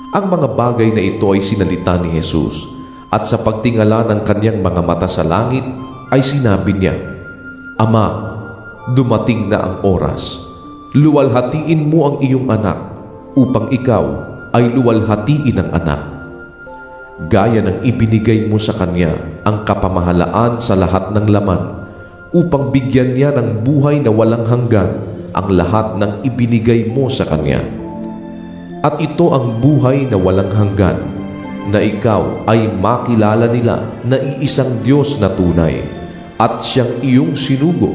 Ang mga bagay na ito ay sinalita ni Jesus, at sa pagtingala ng kanyang mga mata sa langit ay sinabi niya, "Ama, dumating na ang oras. Luwalhatiin mo ang iyong anak upang ikaw ay luwalhatiin ng anak. Gaya ng ibinigay mo sa kanya ang kapamahalaan sa lahat ng laman upang bigyan niya ng buhay na walang hanggan ang lahat ng ibinigay mo sa kanya. At ito ang buhay na walang hanggan, na ikaw ay makilala nila na iisang Diyos na tunay at siyang iyong sinugo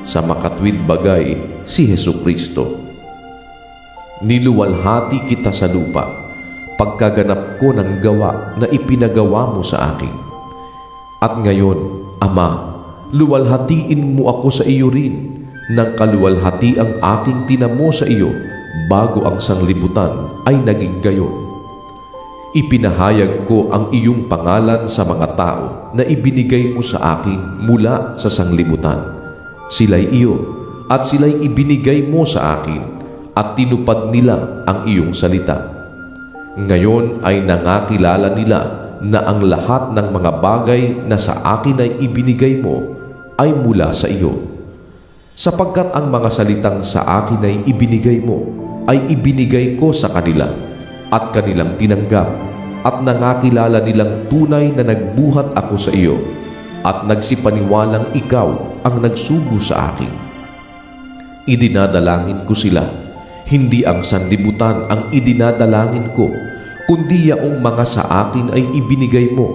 sa makatwid bagay, si Hesukristo. Niluwalhati kita sa lupa pagkaganap ko ng gawa na ipinagawa mo sa akin. At ngayon, Ama, luwalhatiin mo ako sa iyo rin ng kaluwalhati ang aking tinamo sa iyo bago ang sanglibutan ay naging gayon. Ipinahayag ko ang iyong pangalan sa mga tao na ibinigay mo sa akin mula sa sanglibutan. Sila'y iyo at sila'y ibinigay mo sa akin at tinupad nila ang iyong salita. Ngayon ay nangakilala nila na ang lahat ng mga bagay na sa akin ay ibinigay mo ay mula sa iyo. Sapagkat ang mga salitang sa akin ay ibinigay mo ay ibinigay ko sa kanila at kanilang tinanggap at nangakilala nilang tunay na nagbuhat ako sa iyo at nagsipaniwalang ikaw ang nagsugo sa akin. Idinadalangin ko sila, hindi ang sanlibutan ang idinadalangin ko, kundi yaong mga sa akin ay ibinigay mo,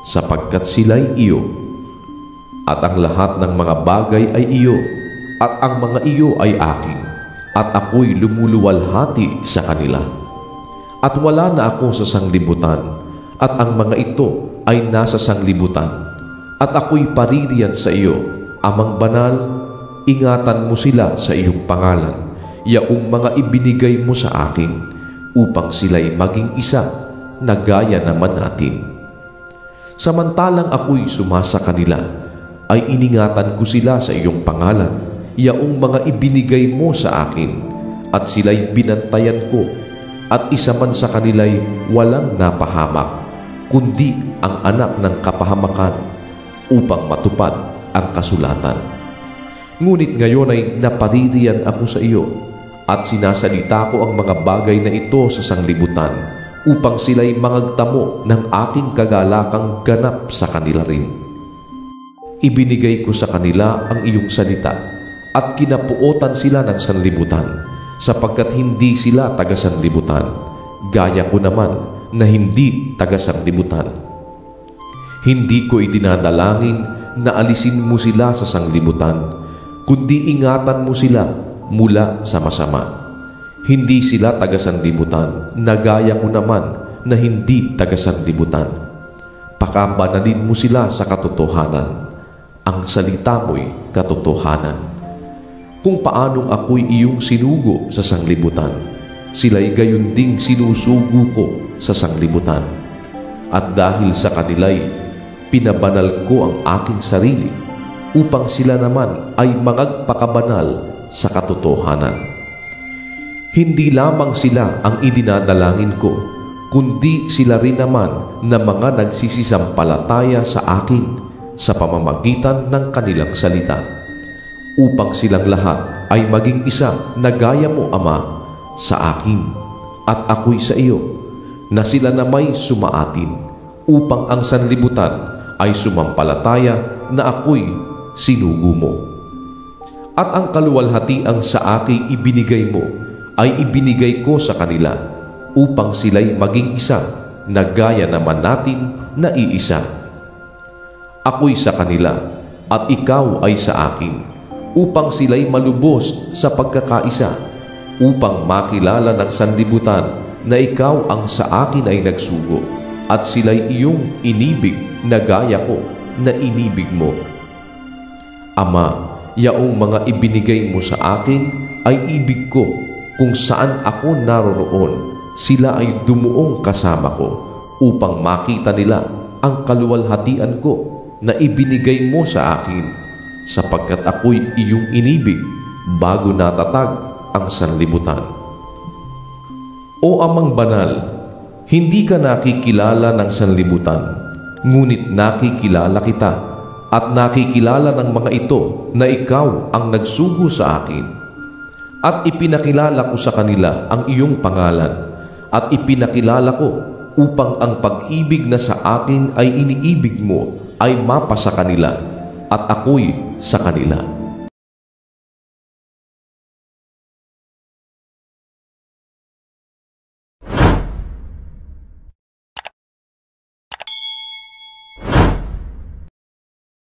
sapagkat sila'y iyo. At ang lahat ng mga bagay ay iyo, at ang mga iyo ay akin, at ako'y lumuluwalhati sa kanila. At wala na ako sa sanglibutan, at ang mga ito ay nasa sanglibutan, at ako'y paririyan sa iyo, Amang banal, ingatan mo sila sa iyong pangalan, yaong mga ibinigay mo sa akin, upang sila'y maging isa na gaya naman natin. Samantalang ako'y sumasa kanila, ay iningatan ko sila sa iyong pangalan, yaong mga ibinigay mo sa akin, at sila'y binantayan ko, at isa man sa kanila'y walang napahamak, kundi ang anak ng kapahamakan, upang matupad ang kasulatan. Ngunit ngayon ay napaririyan ako sa iyo, at sinasalita ko ang mga bagay na ito sa sanglibutan, upang sila'y mangagtamo ng aking kagalakang ganap sa kanila rin. Ibinigay ko sa kanila ang iyong salita, at kinapuotan sila ng sanlibutan, sapagkat hindi sila taga-sanlibutan, gaya ko naman na hindi taga-sanlibutan. Hindi ko idinadalangin na alisin mo sila sa sanglibutan, kundi ingatan mo sila mula sa masama. Hindi sila taga-sanlibutan, na gaya ko naman na hindi taga-sanlibutan. Pakabanalin mo sila sa katotohanan. Ang salita mo'y katotohanan. Kung paanong ako'y iyong sinugo sa sanglibutan, sila'y gayon ding sinusugo ko sa sanglibutan. At dahil sa kanila'y pinabanal ko ang aking sarili, upang sila naman ay magpakabanal sa katotohanan. Hindi lamang sila ang idinadalangin ko, kundi sila rin naman na mga nagsisisampalataya sa akin sa pamamagitan ng kanilang salita, upang silang lahat ay maging isa na gaya mo, Ama, sa akin at ako'y sa iyo, na sila na may sumaatin, upang ang sanlibutan ay sumampalataya na ako'y sinugo mo. At ang kaluwalhatiang sa akin ibinigay mo ay ibinigay ko sa kanila, upang sila'y maging isa na gaya naman natin na iisa. Ako'y sa kanila at ikaw ay sa akin, upang sila'y malubos sa pagkakaisa, upang makilala ng sanlibutan na ikaw ang sa akin ay nagsugo, at sila'y iyong inibig na gaya ko na inibig mo. Ama, yaong mga ibinigay mo sa akin ay ibig ko, kung saan ako naroroon, sila ay dumuong kasama ko, upang makita nila ang kaluwalhatian ko na ibinigay mo sa akin, sapagkat ako'y iyong inibig bago natatag ang sanlibutan. O Amang banal, Hindi ka nakikilala ng sanlibutan, ngunit nakikilala kita at nakikilala ng mga ito na ikaw ang nagsugo sa akin. At ipinakilala ko sa kanila ang iyong pangalan at ipinakilala ko upang ang pag-ibig na sa akin ay iniibig mo ay mapa sa kanila at ako'y sa kanila.